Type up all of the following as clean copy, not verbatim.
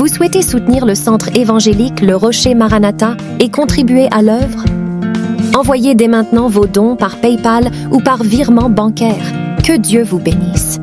Vous souhaitez soutenir le centre évangélique Le Rocher Maranatha et contribuer à l'œuvre? Envoyez dès maintenant vos dons par PayPal ou par virement bancaire. Que Dieu vous bénisse.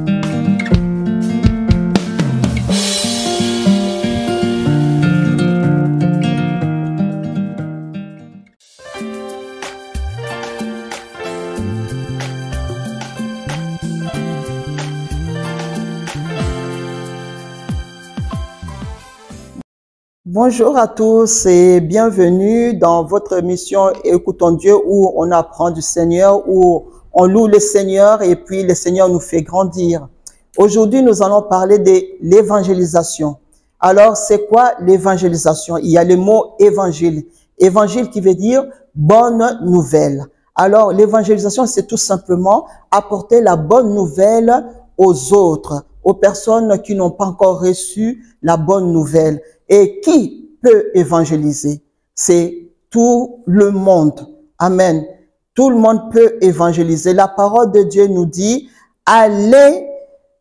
Bonjour à tous et bienvenue dans votre émission Écoutons Dieu où on apprend du Seigneur, où on loue le Seigneur et puis le Seigneur nous fait grandir. Aujourd'hui, nous allons parler de l'évangélisation. Alors, c'est quoi l'évangélisation? Il y a le mot évangile. Évangile qui veut dire bonne nouvelle. Alors, l'évangélisation, c'est tout simplement apporter la bonne nouvelle aux autres, aux personnes qui n'ont pas encore reçu la bonne nouvelle. Et qui peut évangéliser? C'est tout le monde. Amen. Tout le monde peut évangéliser. La parole de Dieu nous dit, allez,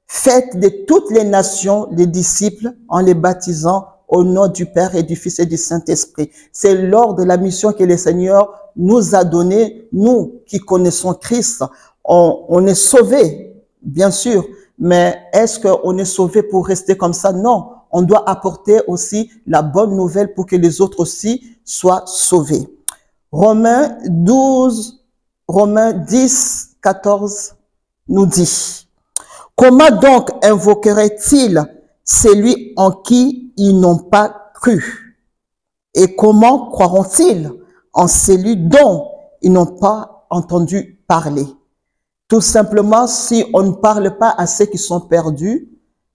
faites de toutes les nations les disciples en les baptisant au nom du Père et du Fils et du Saint-Esprit. C'est lors de la mission que le Seigneur nous a donnée. Nous qui connaissons Christ, on est sauvés, bien sûr. Mais est-ce qu'on est sauvé pour rester comme ça? Non. On doit apporter aussi la bonne nouvelle pour que les autres aussi soient sauvés. Romains 10, 14 nous dit, « Comment donc invoquerait-il celui en qui ils n'ont pas cru? Et comment croiront-ils en celui dont ils n'ont pas entendu parler? » Tout simplement, si on ne parle pas à ceux qui sont perdus,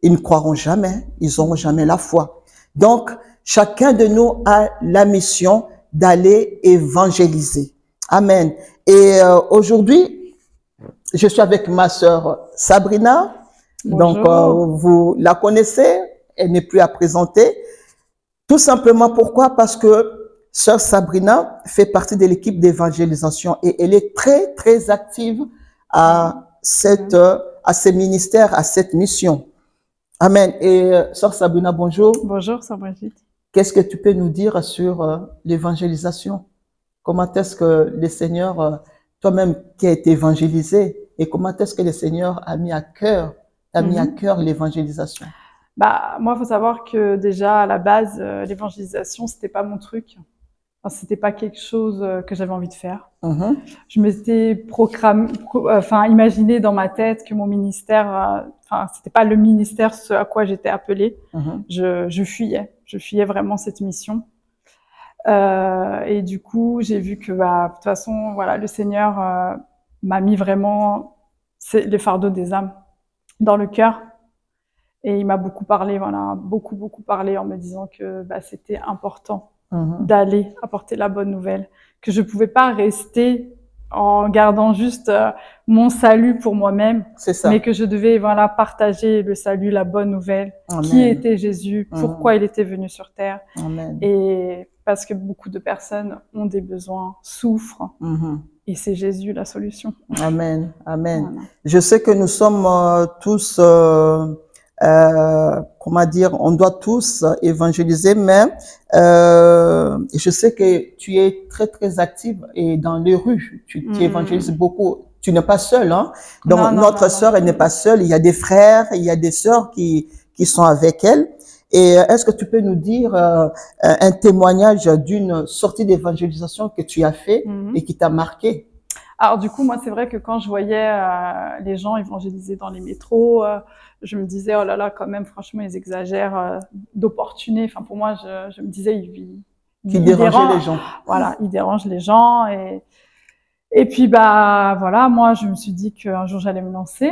ils ne croiront jamais, ils n'auront jamais la foi. Donc, chacun de nous a la mission d'aller évangéliser. Amen. Et aujourd'hui, je suis avec ma sœur Sabrina. Bonjour. Donc, vous la connaissez, elle n'est plus à présenter. Tout simplement, pourquoi? Parce que sœur Sabrina fait partie de l'équipe d'évangélisation et elle est très, très active à ce ministère, à cette mission. Amen. Et sœur Sabrina, bonjour. Bonjour, sœur Brigitte. Qu'est-ce que tu peux nous dire sur l'évangélisation? Comment est-ce que le Seigneur, toi-même qui as été évangélisé, et comment est-ce que le Seigneur a mis à cœur, l'évangélisation? Bah, moi, il faut savoir que déjà, à la base, l'évangélisation, c'était pas mon truc. Enfin, c'était pas quelque chose que j'avais envie de faire. Je m'étais imaginé dans ma tête que mon ministère, c'était pas le ministère ce à quoi j'étais appelée. Je fuyais vraiment cette mission. Et du coup, j'ai vu que, de toute façon, voilà, le Seigneur m'a mis vraiment les fardeaux des âmes dans le cœur. Et il m'a beaucoup parlé, voilà, beaucoup parlé en me disant que c'était important d'aller apporter la bonne nouvelle, que je pouvais pas rester en gardant juste mon salut pour moi-même, mais que je devais partager le salut, la bonne nouvelle, qui était Jésus, pourquoi il était venu sur terre. Amen. Et parce que beaucoup de personnes ont des besoins, souffrent, et c'est Jésus la solution. Amen, amen. Voilà. Je sais que nous sommes tous, on doit tous évangéliser, mais je sais que tu es très, très active et dans les rues, tu évangélises beaucoup. Tu n'es pas seule, hein. Donc, notre sœur, elle n'est pas seule. Il y a des frères, il y a des sœurs qui sont avec elle. Et est-ce que tu peux nous dire un témoignage d'une sortie d'évangélisation que tu as fait et qui t'a marqué? Alors du coup, moi, c'est vrai que quand je voyais les gens évangéliser dans les métros, je me disais, oh là là, quand même, franchement, ils exagèrent d'opportunité. Enfin, pour moi, je me disais, ils dérangeaient les gens. Voilà, ils dérangent les gens. Et puis, voilà, moi, je me suis dit qu'un jour, j'allais me lancer.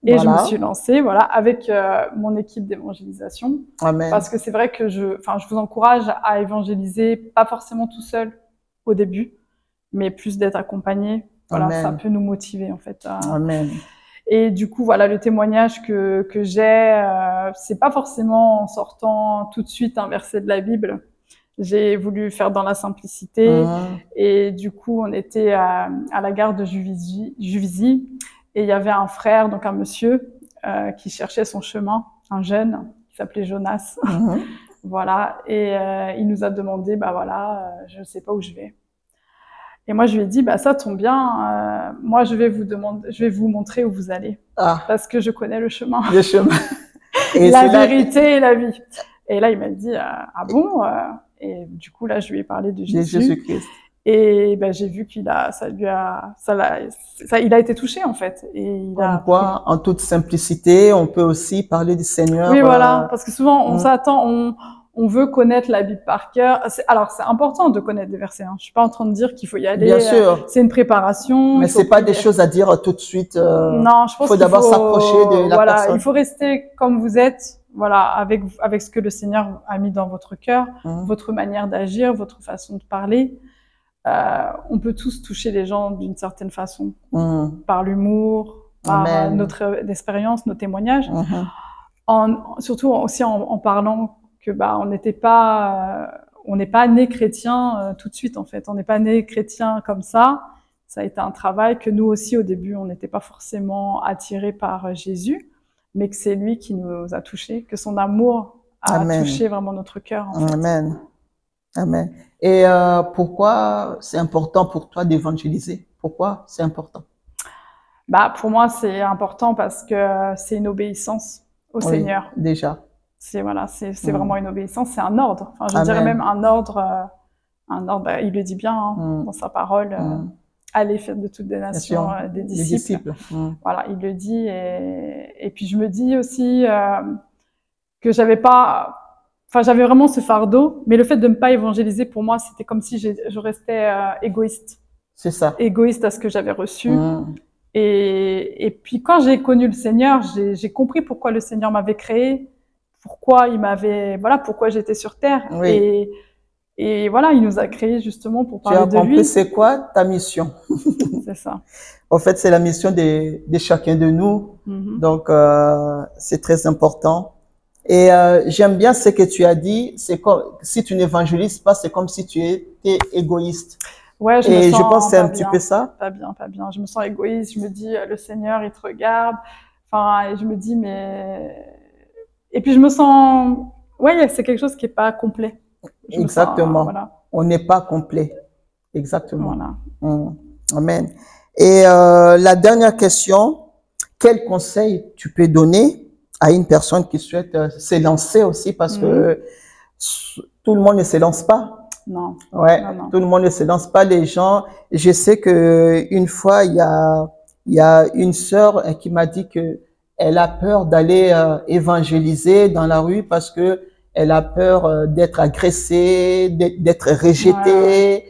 Et je me suis lancée, voilà, avec mon équipe d'évangélisation. Amen. Parce que c'est vrai que je vous encourage à évangéliser, pas forcément tout seul au début, mais plus d'être accompagné. Voilà, Amen. ça peut nous motiver, en fait. Amen. Et du coup, voilà, le témoignage que j'ai, c'est pas forcément en sortant tout de suite un verset de la Bible. J'ai voulu faire dans la simplicité. Et du coup, on était à la gare de Juvisy. Et il y avait un frère, donc un monsieur, qui cherchait son chemin, un jeune, qui s'appelait Jonas. Voilà. Et il nous a demandé, bah voilà, je sais pas où je vais. Et moi, je lui ai dit, bah ça tombe bien. Moi, je vais vous montrer où vous allez, parce que je connais le chemin. Le chemin. Et la vérité et la vie. Et là, il m'a dit, ah bon? Et du coup, là, je lui ai parlé de Jésus. Jésus-Christ. Et ben, j'ai vu il a été touché, en fait. Et Comme quoi, en toute simplicité, on peut aussi parler du Seigneur. Oui, voilà. Parce que souvent, on s'attend, on veut connaître la Bible par cœur. Alors, c'est important de connaître des versets. Hein. Je suis pas en train de dire qu'il faut y aller. Bien sûr. C'est une préparation. Mais c'est pas des choses à dire tout de suite. Non, je pense faut d'abord s'approcher de la personne. Il faut rester comme vous êtes. Voilà, avec ce que le Seigneur a mis dans votre cœur, votre manière d'agir, votre façon de parler. On peut tous toucher les gens d'une certaine façon, par l'humour, par notre expérience, nos témoignages, surtout aussi en parlant que on n'est pas né chrétien tout de suite, en fait. On n'est pas né chrétien comme ça. Ça a été un travail que nous aussi, au début, on n'était pas forcément attirés par Jésus, mais que c'est lui qui nous a touchés, que son amour a touché vraiment notre cœur. En fait. Amen. Amen. Et pourquoi c'est important pour toi d'évangéliser? Pourquoi c'est important? Pour moi, c'est important parce que c'est une obéissance au Seigneur. Déjà. C'est vraiment une obéissance, c'est un ordre. Enfin, je dirais même un ordre. Il le dit bien dans sa parole. Allez, faites de toutes des nations des disciples. Voilà, il le dit. Et puis je me dis aussi que j'avais vraiment ce fardeau, mais le fait de ne pas évangéliser, pour moi, c'était comme si je restais égoïste. C'est ça. Égoïste à ce que j'avais reçu. Et puis quand j'ai connu le Seigneur, j'ai compris pourquoi le Seigneur m'avait créé, pourquoi pourquoi j'étais sur terre. Oui. Et voilà, il nous a créés justement pour parler de lui. Tu as compris c'est quoi ta mission? C'est ça. En fait, c'est la mission de chacun de nous. Donc, c'est très important. Et j'aime bien ce que tu as dit. C'est comme si tu n'évangélises pas, c'est comme si tu étais égoïste. Ouais, je pense que c'est un petit peu ça. Pas bien. Je me sens égoïste. Je me dis, le Seigneur, il te regarde. Enfin, et je me dis, et puis je me sens, c'est quelque chose qui est pas complet. Exactement. On n'est pas complet. Exactement. Voilà. Amen. Et la dernière question, quel conseil tu peux donner à une personne qui souhaite s'élancer aussi, parce que tout le monde ne s'élance pas. Non. Non. Tout le monde ne s'élance pas. Les gens, je sais que une fois, il y a une sœur qui m'a dit que elle a peur d'aller évangéliser dans la rue parce que elle a peur d'être agressée, d'être rejetée.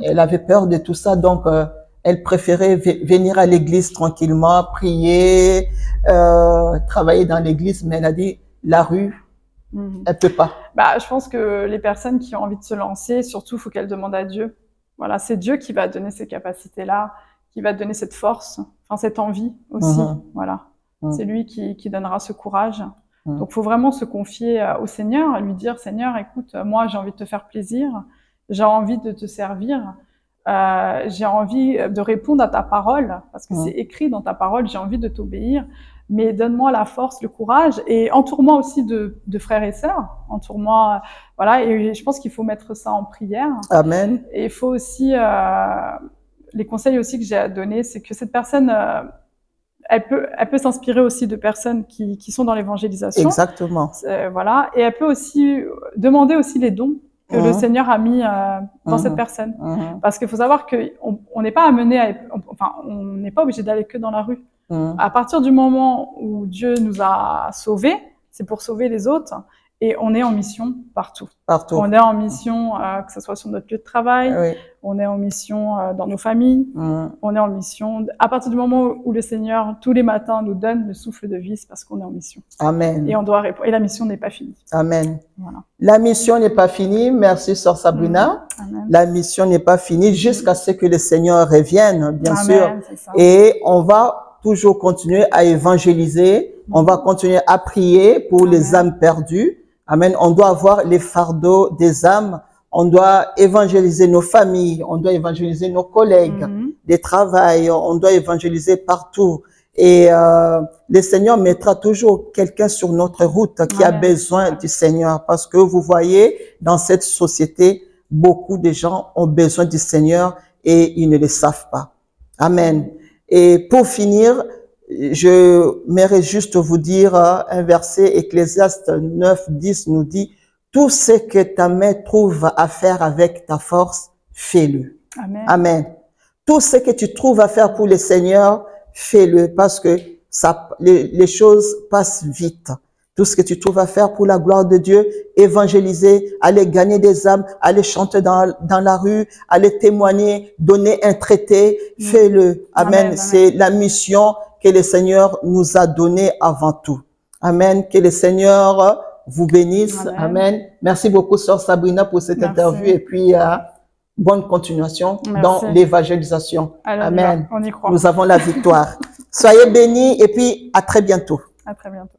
Elle avait peur de tout ça, donc elle préférait venir à l'église tranquillement, prier, travailler dans l'église, mais elle a dit la rue, elle peut pas. Je pense que les personnes qui ont envie de se lancer, surtout, faut qu'elles demandent à Dieu. Voilà, c'est Dieu qui va donner ces capacités-là, qui va donner cette force, cette envie aussi. Voilà, c'est lui qui donnera ce courage. Donc, faut vraiment se confier au Seigneur, lui dire, Seigneur, écoute, moi, j'ai envie de te faire plaisir, j'ai envie de te servir, j'ai envie de répondre à ta parole, parce que c'est écrit dans ta parole, j'ai envie de t'obéir, mais donne-moi la force, le courage, et entoure-moi aussi de frères et sœurs, entoure-moi, et je pense qu'il faut mettre ça en prière. Amen. Et il faut aussi, les conseils aussi que j'ai à donner, c'est que cette personne, elle peut s'inspirer aussi de personnes qui sont dans l'évangélisation. Exactement. Et elle peut aussi demander aussi les dons que le Seigneur a mis dans cette personne. Parce qu'il faut savoir qu'on n'est pas amené on n'est pas obligé d'aller que dans la rue. À partir du moment où Dieu nous a sauvés, c'est pour sauver les autres. Et on est en mission partout. On est en mission, que ce soit sur notre lieu de travail, on est en mission dans nos familles, on est en mission. À partir du moment où le Seigneur, tous les matins, nous donne le souffle de vie, c'est parce qu'on est en mission. Amen. Et on doit répondre. Et la mission n'est pas finie. Amen. Voilà. La mission n'est pas finie. Merci, Sœur Sabrina. La mission n'est pas finie jusqu'à ce que le Seigneur revienne, bien sûr. Et on va toujours continuer à évangéliser. On va continuer à prier pour les âmes perdues. Amen. On doit avoir les fardeaux des âmes. On doit évangéliser nos familles. On doit évangéliser nos collègues des travail. On doit évangéliser partout. Et le Seigneur mettra toujours quelqu'un sur notre route qui a besoin du Seigneur. Parce que vous voyez, dans cette société, beaucoup de gens ont besoin du Seigneur et ils ne le savent pas. Amen. Et pour finir, j'aimerais juste vous dire un verset, Ecclésiaste 9, 10 nous dit, « Tout ce que ta main trouve à faire avec ta force, fais-le. » Amen. Amen. Tout ce que tu trouves à faire pour le Seigneur, fais-le parce que les choses passent vite. Tout ce que tu trouves à faire pour la gloire de Dieu, évangéliser, aller gagner des âmes, aller chanter dans la rue, aller témoigner, donner un traité, fais-le. Amen. C'est la mission que le Seigneur nous a donnée avant tout. Amen. Que le Seigneur vous bénisse. Amen. Merci beaucoup, Sœur Sabrina, pour cette interview et puis bonne continuation dans l'évangélisation. Amen. On y croit. Nous avons la victoire. Soyez bénis et puis à très bientôt. À très bientôt.